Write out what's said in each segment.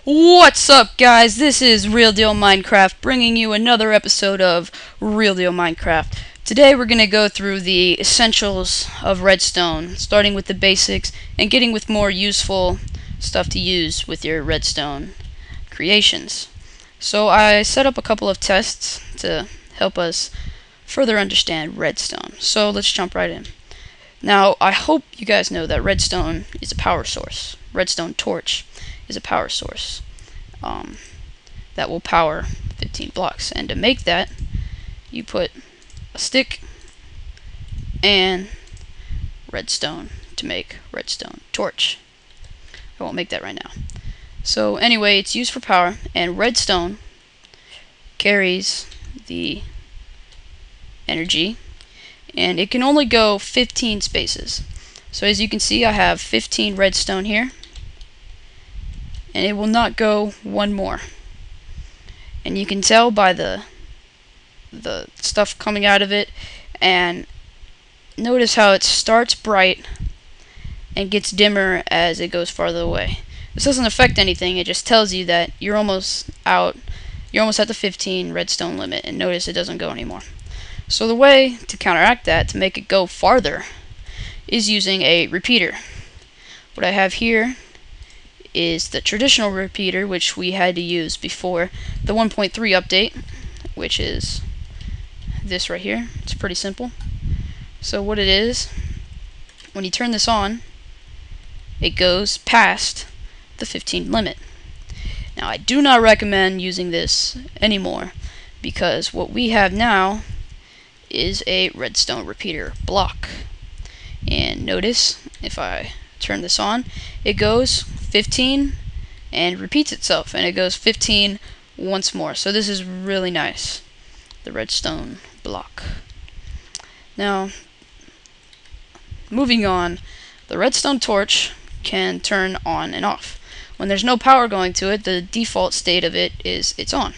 What's up, guys? This is Real Deal Minecraft bringing you another episode of Real Deal Minecraft. Today we're going to go through the essentials of redstone, starting with the basics and getting with more useful stuff to use with your redstone creations. So I set up a couple of tests to help us further understand redstone. So let's jump right in. Now, I hope you guys know that redstone is a power source. Redstone torch is a power source that will power 15 blocks. And to make that, you put a stick and redstone to make redstone torch. I won't make that right now. So anyway, it's used for power, and redstone carries the energy, and it can only go 15 spaces. So as you can see, I have 15 redstone here, and it will not go one more. And you can tell by the stuff coming out of it, and notice how it starts bright and gets dimmer as it goes farther away. This doesn't affect anything, it just tells you that you're almost out, you're almost at the 15 redstone limit, and notice it doesn't go anymore. So the way to counteract that, to make it go farther, is using a repeater. What I have here is the traditional repeater, which we had to use before the 1.3 update, which is this right here. It's pretty simple. So what it is, when you turn this on, it goes past the 15 limit. Now, I do not recommend using this anymore, because what we have now is a redstone repeater block. And notice, if I turn this on, it goes 15 and repeats itself, and it goes 15 once more. So this is really nice, the redstone block. Now, moving on, the redstone torch can turn on and off. When there's no power going to it, the default state of it is it's on.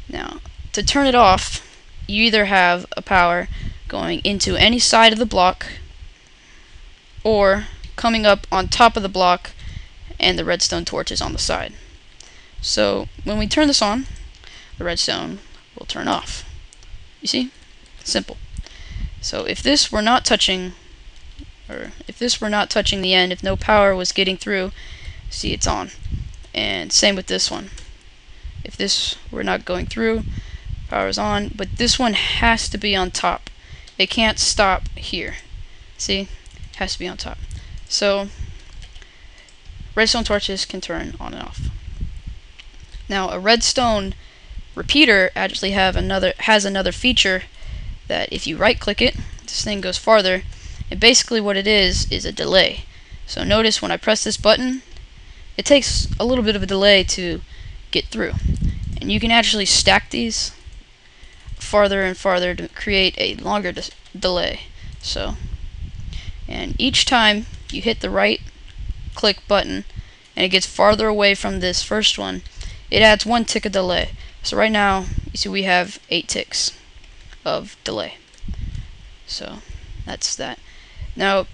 Now, to turn it off, you either have a power going into any side of the block or coming up on top of the block, and the redstone torch is on the side. So when we turn this on, the redstone will turn off. You see? Simple. So if this were not touching, or if this were not touching the end, if no power was getting through, see, it's on. And same with this one. If this were not going through, power is on, but this one has to be on top. It can't stop here. See? It has to be on top. So redstone torches can turn on and off. Now, a redstone repeater actually has another feature that if you right click it, this thing goes farther, and basically what it is a delay. So notice when I press this button, it takes a little bit of a delay to get through, and you can actually stack these farther and farther to create a longer delay. So, and each time you hit the right click button and it gets farther away from this first one, it adds 1 tick of delay. So right now, you see we have 8 ticks of delay. So that's that. Now,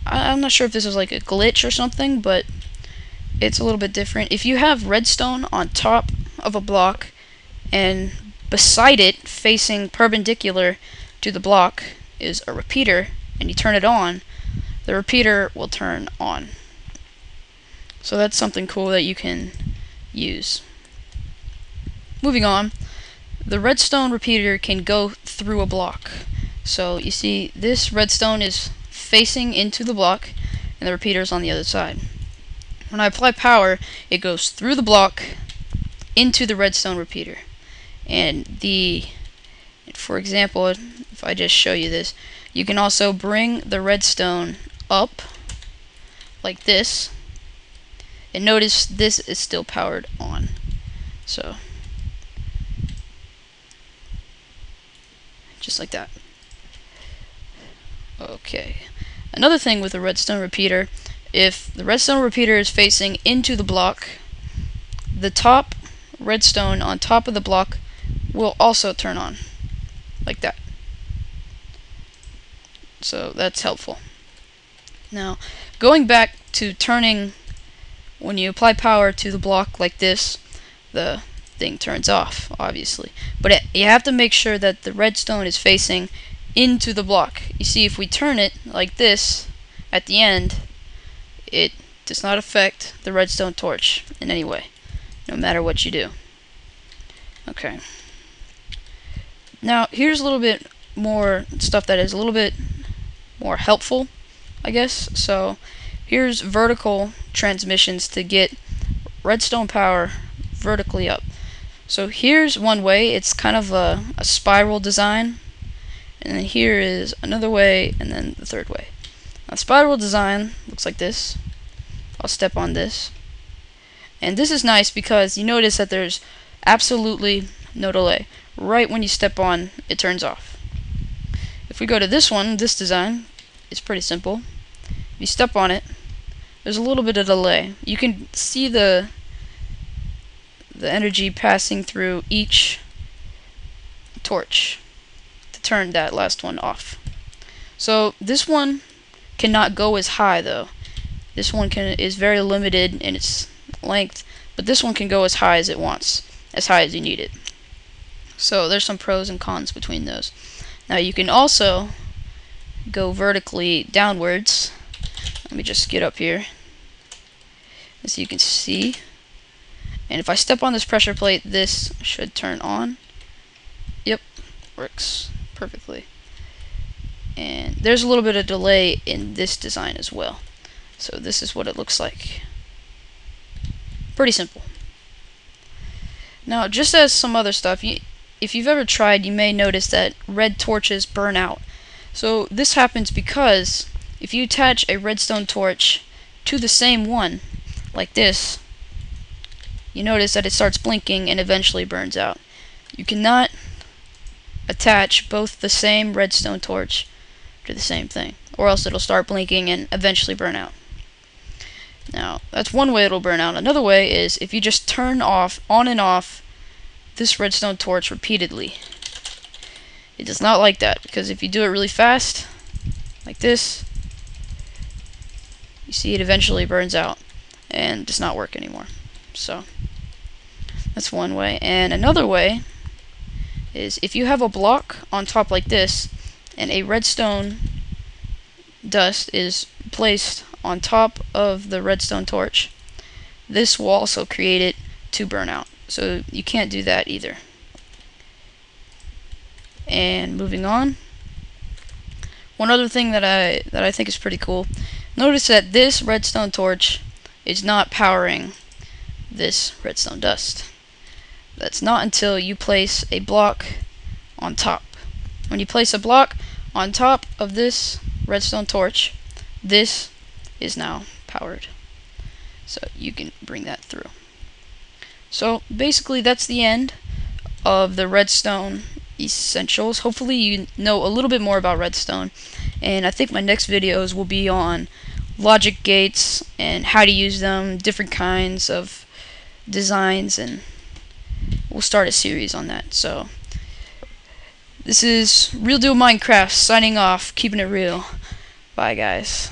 I'm not sure if this is like a glitch or something, but it's a little bit different. If you have redstone on top of a block and beside it, facing perpendicular to the block, is a repeater, and you turn it on, the repeater will turn on. So that's something cool that you can use. Moving on, the redstone repeater can go through a block. So you see this redstone is facing into the block, and the repeater is on the other side. When I apply power, it goes through the block into the redstone repeater. And for example, if I just show you this, you can also bring the redstone up like this, and notice this is still powered on. So just like that. Okay, another thing with a redstone repeater, if the redstone repeater is facing into the block, the top redstone on top of the block will also turn on like that. So that's helpful. Now, going back to turning when you apply power to the block like this, the thing turns off, obviously. But you have to make sure that the redstone is facing into the block. You see, if we turn it like this at the end, it does not affect the redstone torch in any way, no matter what you do. Okay. Now, here's a little bit more stuff that is a little bit more helpful, I guess. So, here's vertical transmissions to get redstone power vertically up. So here's one way. It's kind of a spiral design, and then here is another way, and then the third way. Now, spiral design looks like this. I'll step on this, and this is nice because you notice that there's absolutely no delay. Right when you step on, it turns off. If we go to this one, this design, it's pretty simple. If you step on it, there's a little bit of delay. You can see the energy passing through each torch to turn that last one off. So this one cannot go as high though. This one is very limited in its length, but this one can go as high as it wants, as high as you need it. So there's some pros and cons between those. Now you can also go vertically downwards. Let me just get up here, as you can see. And if I step on this pressure plate, this should turn on. Yep, works perfectly. And there's a little bit of delay in this design as well. So this is what it looks like. Pretty simple. Now, just as some other stuff, if you've ever tried, you may notice that red torches burn out. So this happens because if you attach a redstone torch to the same one, like this, you notice that it starts blinking and eventually burns out. You cannot attach both the same redstone torch to the same thing, or else it'll start blinking and eventually burn out. Now, that's one way it'll burn out. Another way is if you just turn on and off this redstone torch repeatedly. It does not like that, because if you do it really fast, like this, you see it eventually burns out and does not work anymore. So that's one way. And another way is if you have a block on top like this and a redstone dust is placed on top of the redstone torch, this will also create it to burn out. So you can't do that either. And moving on, one other thing that I think is pretty cool. Notice that this redstone torch is not powering this redstone dust. That's not until you place a block on top. When you place a block on top of this redstone torch, this is now powered. So you can bring that through. So basically that's the end of the redstone essentials. Hopefully you know a little bit more about redstone, and I think my next videos will be on logic gates and how to use them, different kinds of designs, and we'll start a series on that. So this is Real Deal Minecraft signing off, keeping it real. Bye guys.